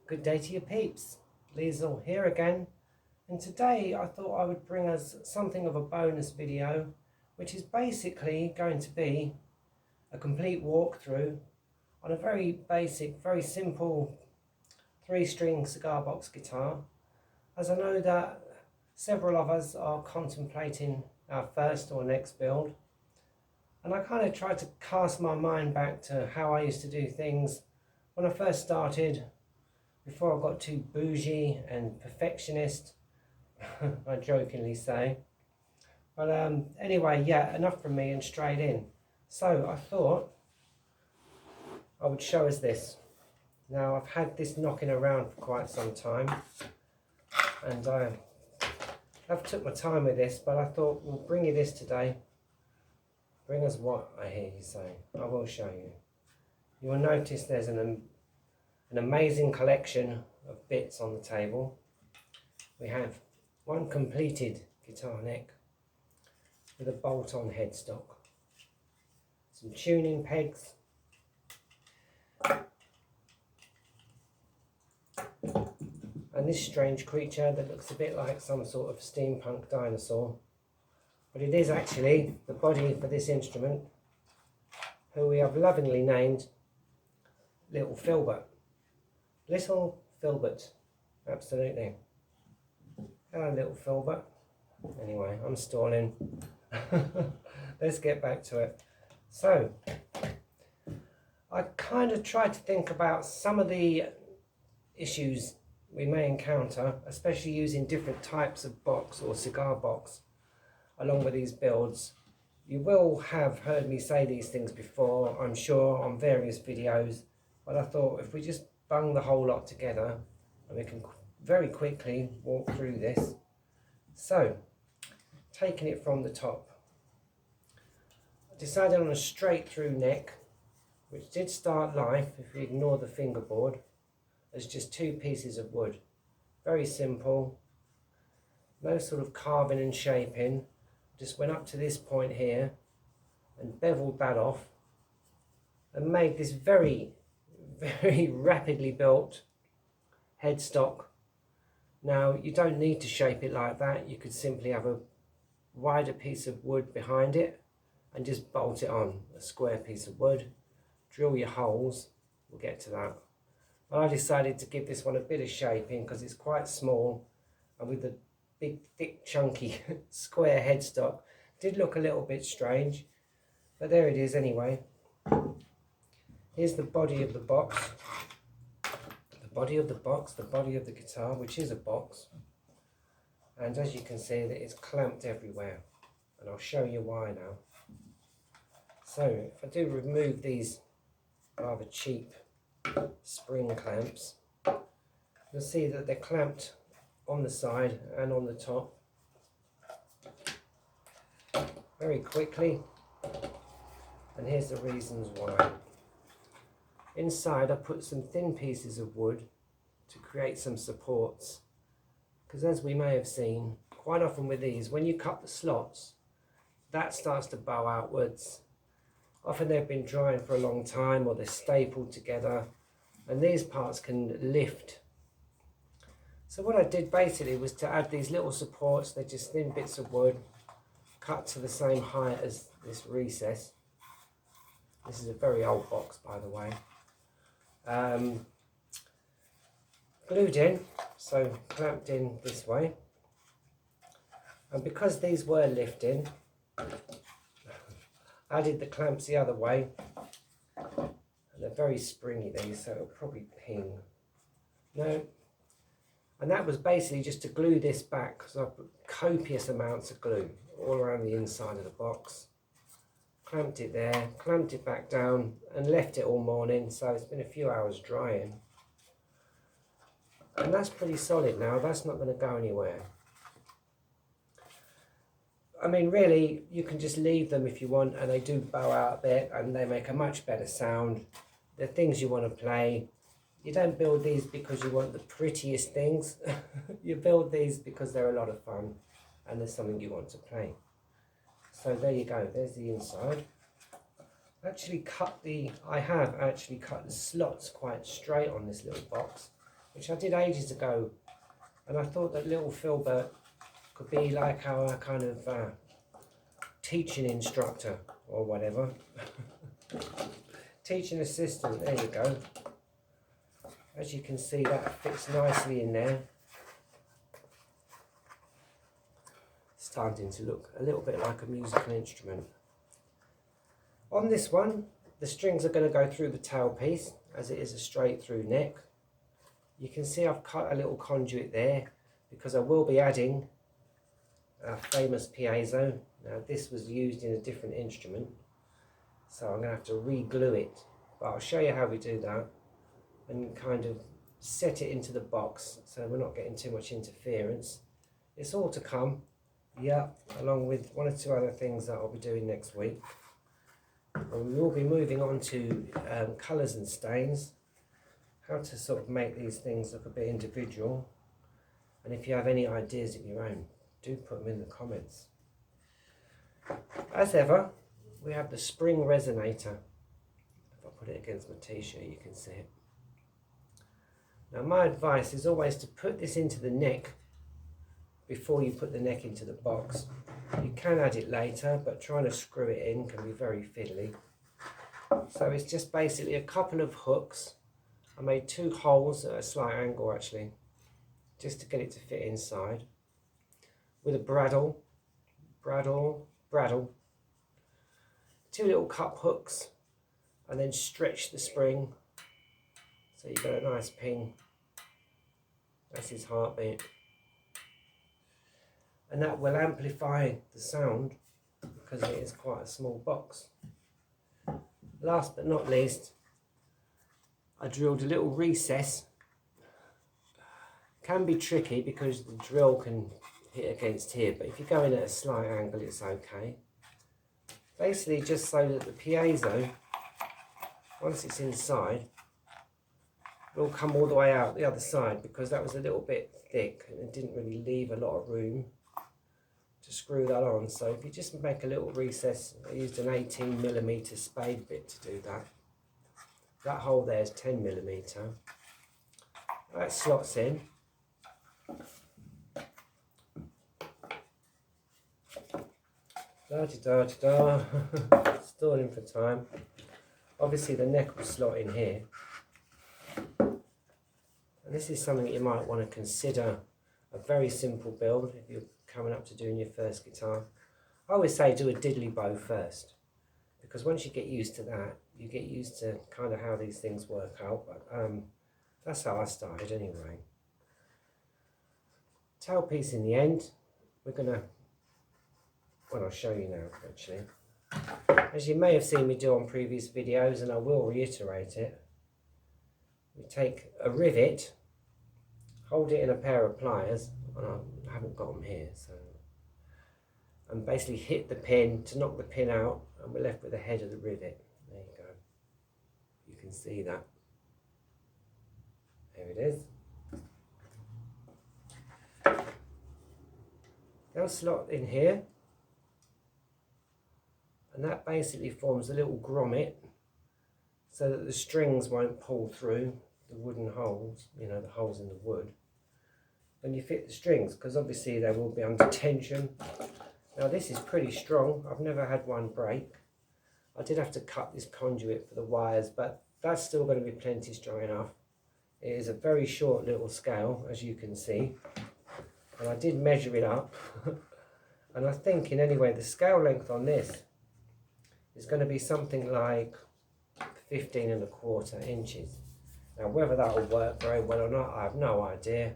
Good day to you peeps, Liesl here again, and today I thought I would bring us something of a bonus video, which is basically going to be a complete walkthrough on a very basic, very simple 3-string cigar box guitar, as I know that several of us are contemplating our first or next build, and I kind of tried to cast my mind back to how I used to do things when I first started, before I got too bougie and perfectionist, I jokingly say. But anyway, yeah, enough from me and straight in. So I thought I would show us this. Now I've had this knocking around for quite some time, and I've took my time with this, but I thought we'll bring you this today. Bring us what, I hear you say. I will show you. You will notice there's an amazing collection of bits on the table. We have one completed guitar neck with a bolt-on headstock, some tuning pegs, and this strange creature that looks a bit like some sort of steampunk dinosaur, but it is actually the body for this instrument, who we have lovingly named Little Filbert. Little Filbert, absolutely. Hello, Little Filbert. Anyway, I'm stalling. Let's get back to it. So, I kind of tried to think about some of the issues we may encounter, especially using different types of box or cigar box along with these builds. You will have heard me say these things before, I'm sure, on various videos, but I thought if we just bung the whole lot together and we can very quickly walk through this. So, taking it from the top, I decided on a straight through neck, which did start life, if you ignore the fingerboard, as just 2 pieces of wood. Very simple, no sort of carving and shaping. Just went up to this point here and beveled that off and made this very rapidly built headstock. Now you don't need to shape it like that, you could simply have a wider piece of wood behind it and just bolt it on, a square piece of wood, drill your holes, we'll get to that. But I decided to give this one a bit of shaping because it's quite small, and with the big thick chunky square headstock did look a little bit strange, but there it is anyway. Here's the body of the box. The body of the box, the body of the guitar, which is a box. And as you can see, that it's clamped everywhere. And I'll show you why now. So, if I do remove these rather cheap spring clamps, you'll see that they're clamped on the side and on the top very quickly. And here's the reasons why. Inside I put some thin pieces of wood to create some supports, because as we may have seen, quite often with these, when you cut the slots, that starts to bow outwards. Often they've been drying for a long time or they're stapled together, and these parts can lift. So what I did basically was to add these little supports. They're just thin bits of wood cut to the same height as this recess. This is a very old box, by the way. Glued in, so clamped in this way, and because these were lifting, I added the clamps the other way, and they're very springy these, so it'll probably ping. No, and that was basically just to glue this back, because I put copious amounts of glue all around the inside of the box. Clamped it there, clamped it back down, and left it all morning, so it's been a few hours drying. And that's pretty solid now, that's not going to go anywhere. I mean, really, you can just leave them if you want, and they do bow out a bit, and they make a much better sound. They're things you want to play. You don't build these because you want the prettiest things. You build these because they're a lot of fun, and there's something you want to play. So there you go, there's the inside. I have actually cut the slots quite straight on this little box, which I did ages ago, and I thought that little Filbert could be like our kind of teaching instructor or whatever. Teaching assistant, there you go. As you can see, that fits nicely in there. Starting to look a little bit like a musical instrument. On this one, the strings are going to go through the tailpiece as it is a straight through neck. You can see I've cut a little conduit there because I will be adding a famous piezo. Now this was used in a different instrument, so I'm going to have to re-glue it, but I'll show you how we do that and kind of set it into the box so we're not getting too much interference. It's all to come, yeah, along with one or two other things that I'll be doing next week. And we will be moving on to colours and stains, how to sort of make these things look a bit individual, and if you have any ideas of your own, do put them in the comments. As ever, we have the spring resonator. If I put it against my t-shirt you can see it. Now my advice is always to put this into the neck before you put the neck into the box. You can add it later, but trying to screw it in can be very fiddly. So it's just basically a couple of hooks. I made 2 holes at a slight angle actually, just to get it to fit inside. With a bradawl, 2 little cup hooks, and then stretch the spring so you get a nice ping. That's his heartbeat. And that will amplify the sound because it is quite a small box. Last but not least, I drilled a little recess. Can be tricky because the drill can hit against here, but if you go in at a slight angle it's okay. Basically just so that the piezo, once it's inside, will come all the way out the other side, because that was a little bit thick and it didn't really leave a lot of room to screw that on. So if you just make a little recess, I used an 18mm spade bit to do that. That hole there is 10mm. That slots in. Da-da-da-da-da. Stalling for time. Obviously the neck will slot in here. And this is something that you might want to consider a very simple build if you're coming up to doing your first guitar. I always say do a diddly bow first, because once you get used to that, you get used to kind of how these things work out. But that's how I started anyway. Tailpiece in the end, we're gonna, well, I'll show you now actually. As you may have seen me do on previous videos, and I will reiterate it, we take a rivet, hold it in a pair of pliers, and I haven't got them here, so, and basically hit the pin to knock the pin out, and we're left with the head of the rivet. There you go. You can see that. There it is. They'll slot in here, and that basically forms a little grommet so that the strings won't pull through the wooden holes, you know, the holes in the wood, when you fit the strings, because obviously they will be under tension. Now this is pretty strong. I've never had one break. I did have to cut this conduit for the wires, but that's still going to be plenty strong enough. It is a very short little scale, as you can see, and I did measure it up. And I think in any way the scale length on this is going to be something like 15¼ inches. Now whether that will work very well or not, I have no idea,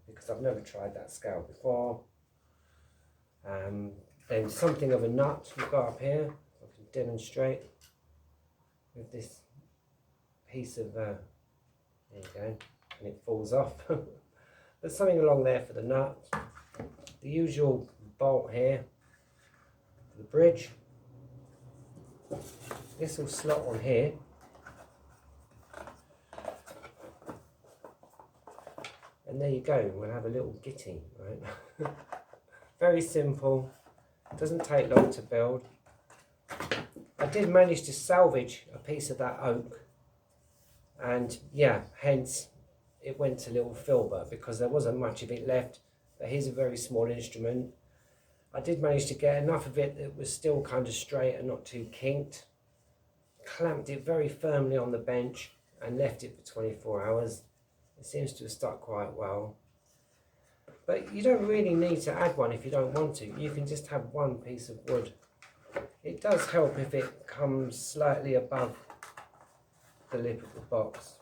because I've never tried that scale before. Then something of a nut we've got up here, I can demonstrate with this piece of, there you go, and it falls off. There's something along there for the nut, the usual bolt here for the bridge. This will slot on here. And there you go, we'll have a little gitty, right? Very simple, doesn't take long to build. I did manage to salvage a piece of that oak, and yeah, hence it went to little filbert because there wasn't much of it left. But here's a very small instrument. I did manage to get enough of it that was still kind of straight and not too kinked. Clamped it very firmly on the bench and left it for 24 hours. It seems to have stuck quite well. But you don't really need to add one if you don't want to. You can just have one piece of wood. It does help if it comes slightly above the lip of the box.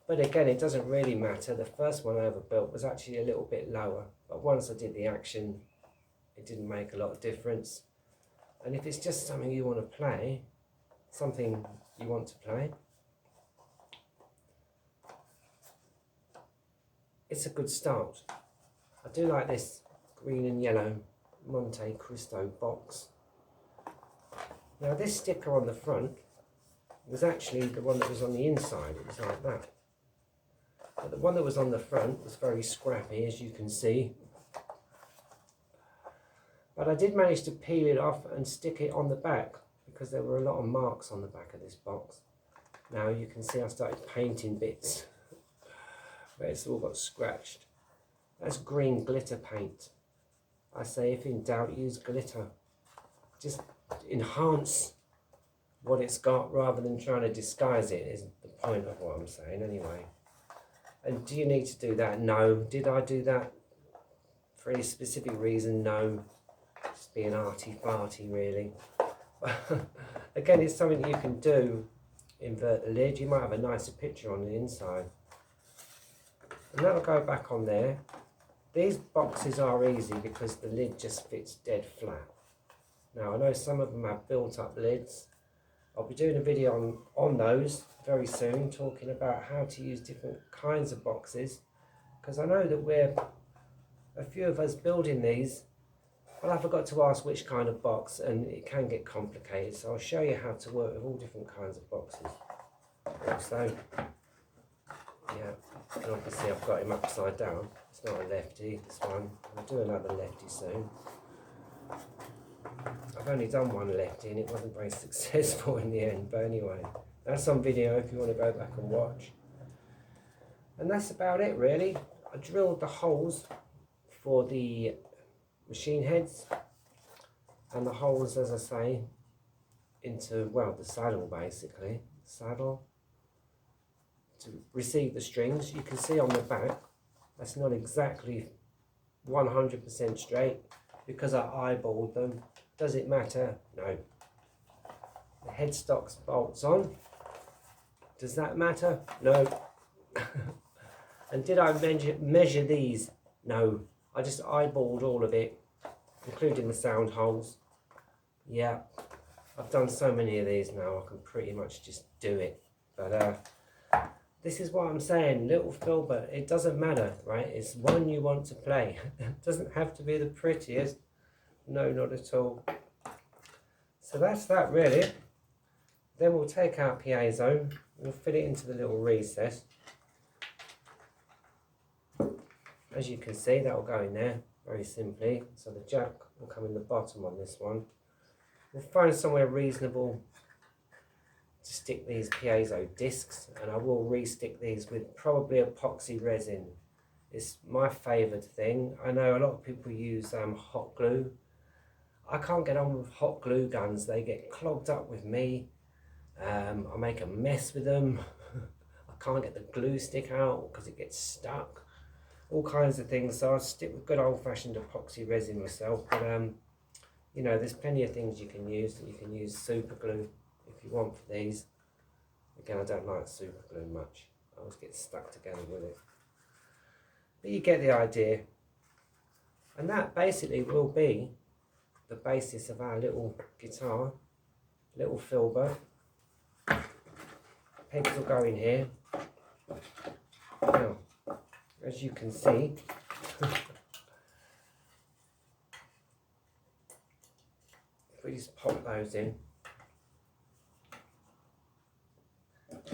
But again, it doesn't really matter. The first one I ever built was actually a little bit lower. But once I did the action, it didn't make a lot of difference. And if it's just something you want to play, it's a good start. I do like this green and yellow Monte Cristo box. Now this sticker on the front was actually the one that was on the inside. It was like that. But the one that was on the front was very scrappy, as you can see. But I did manage to peel it off and stick it on the back because there were a lot of marks on the back of this box. Now you can see I started painting bits where it's all got scratched. That's green glitter paint. I say if in doubt, use glitter. Just enhance what it's got rather than trying to disguise it is the point of what I'm saying anyway. And do you need to do that? No. Did I do that for any specific reason? No. Just being arty-farty really. Again, it's something you can do. Invert the lid. You might have a nicer picture on the inside. And that'll go back on there. These boxes are easy because the lid just fits dead flat. Now I know some of them have built up lids. I'll be doing a video on those very soon, talking about how to use different kinds of boxes, because I know that we're a few of us building these. Well, I forgot to ask which kind of box, and it can get complicated, so I'll show you how to work with all different kinds of boxes. So, yeah, and obviously I've got him upside down. It's not a lefty, this one. I'll do another lefty soon. I've only done one lefty and it wasn't very successful in the end, but anyway, that's on video if you want to go back and watch. And that's about it really. I drilled the holes for the machine heads and the holes, as I say, into, well, the saddle basically. Saddle to receive the strings. You can see on the back that's not exactly 100% straight because I eyeballed them. Does it matter? No. The headstock's bolts on. Does that matter? No. And did I measure these? No. I just eyeballed all of it, including the sound holes. Yeah. I've done so many of these now, I can pretty much just do it. But this is what I'm saying, little filbert, it doesn't matter, right? It's one you want to play. It doesn't have to be the prettiest. No, not at all. So that's that really. Then we'll take our piezo, we'll fit it into the little recess. As you can see, that will go in there very simply. So the jack will come in the bottom on this one. We'll find somewhere reasonable to stick these piezo discs, and I will re-stick these with probably epoxy resin. It's my favoured thing. I know a lot of people use hot glue. I can't get on with hot glue guns. They get clogged up with me. I make a mess with them. I can't get the glue stick out because it gets stuck. All kinds of things. So I stick with good old-fashioned epoxy resin myself. But you know, there's plenty of things you can use. You can use super glue if you want for these. Again, I don't like super glue much. I always get stuck together with it. But you get the idea. And that basically will be the basis of our little guitar, little filbert. Pegs will go in here. Now, as you can see, if we just pop those in,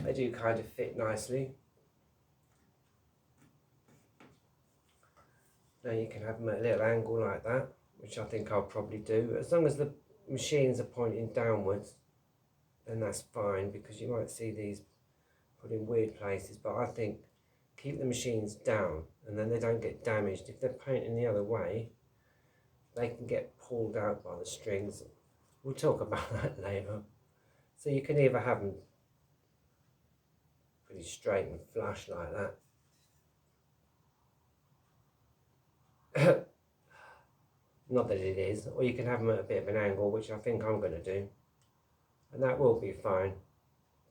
they do kind of fit nicely. Now you can have them at a little angle like that, which I think I'll probably do. As long as the machines are pointing downwards, then that's fine, because you might see these put in weird places, but I think keep the machines down and then they don't get damaged. If they're painting the other way, they can get pulled out by the strings. We'll talk about that later. So you can either have them pretty straight and flush like that. Not that it is, or you can have them at a bit of an angle, which I think I'm going to do. And that will be fine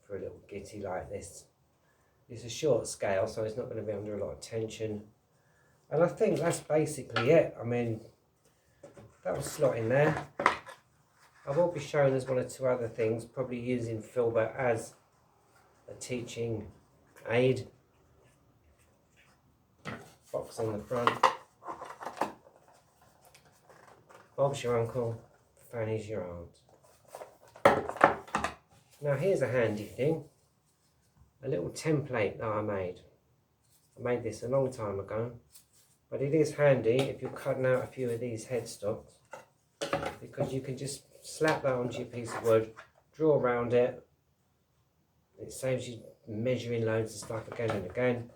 for a little gitty like this. It's a short scale, so it's not going to be under a lot of tension. And I think that's basically it. I mean, that will slot in there. I will be showing us one or two other things, probably using Filbert as a teaching aid. Box on the front. Bob's your uncle, Fanny's your aunt. Now here's a handy thing. A little template that I made. I made this a long time ago. But it is handy if you're cutting out a few of these headstocks, because you can just slap that onto your piece of wood, draw around it. It saves you measuring loads of stuff again and again.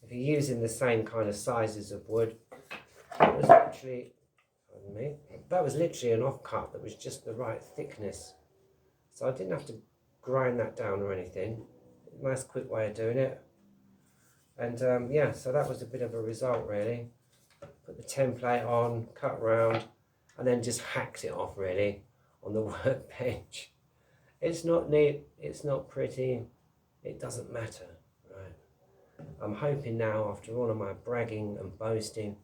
If you're using the same kind of sizes of wood, that was literally an offcut that was just the right thickness. So I didn't have to grind that down or anything. Nice quick way of doing it. And yeah, so that was a bit of a result really. Put the template on, cut round, and then just hacked it off really on the workbench. It's not neat, it's not pretty, it doesn't matter, right? I'm hoping now, after all of my bragging and boasting,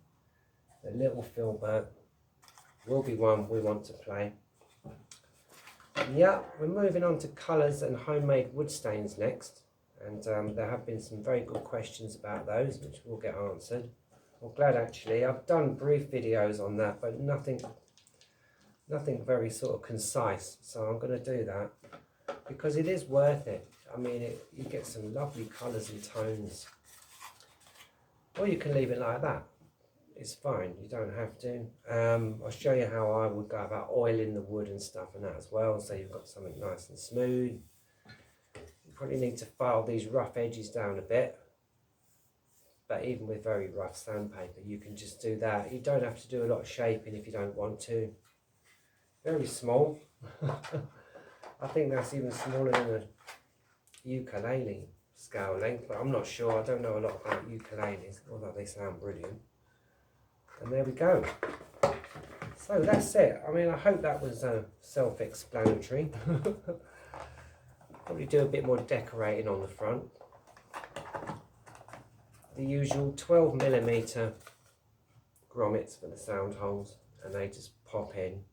the little Filbert will be one we want to play. Yeah, we're moving on to colours and homemade wood stains next. And there have been some very good questions about those, which will get answered. I'm glad actually. I've done brief videos on that, but nothing very sort of concise. So I'm going to do that because it is worth it. I mean, you get some lovely colours and tones. Or you can leave it like that. It's fine. You don't have to. I'll show you how I would go about oiling the wood and stuff and that as well. So you've got something nice and smooth. Probably need to file these rough edges down a bit, but even with very rough sandpaper you can just do that. You don't have to do a lot of shaping if you don't want to. Very small. I think that's even smaller than a ukulele scale length, but I'm not sure. I don't know a lot about ukuleles, although they sound brilliant. And there we go. So that's it. I mean, I hope that was self-explanatory. Probably do a bit more decorating on the front. The usual 12mm grommets for the sound holes, and they just pop in.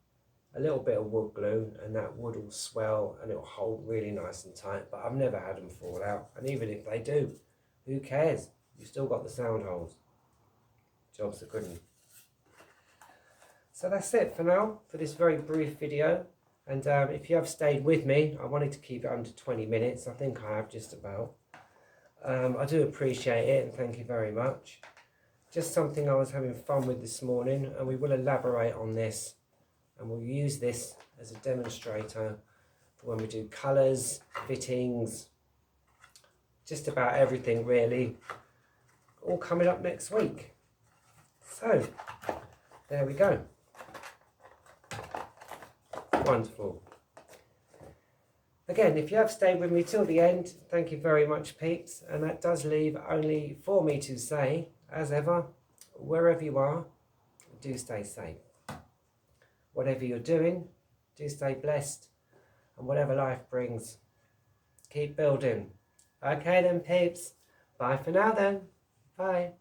A little bit of wood glue and that wood will swell and it'll hold really nice and tight, but I've never had them fall out, and even if they do, who cares? You've still got the sound holes. Job's a good one. So that's it for now, for this very brief video. And if you have stayed with me, I wanted to keep it under 20 minutes. I think I have just about. I do appreciate it and thank you very much. Just something I was having fun with this morning, and we will elaborate on this and we'll use this as a demonstrator for when we do colours, fittings, just about everything really, all coming up next week. So, there we go. Wonderful. Again, if you have stayed with me till the end, thank you very much, peeps. And that does leave only for me to say, as ever, wherever you are, do stay safe. Whatever you're doing, do stay blessed. And whatever life brings, keep building. Okay then, peeps. Bye for now then. Bye.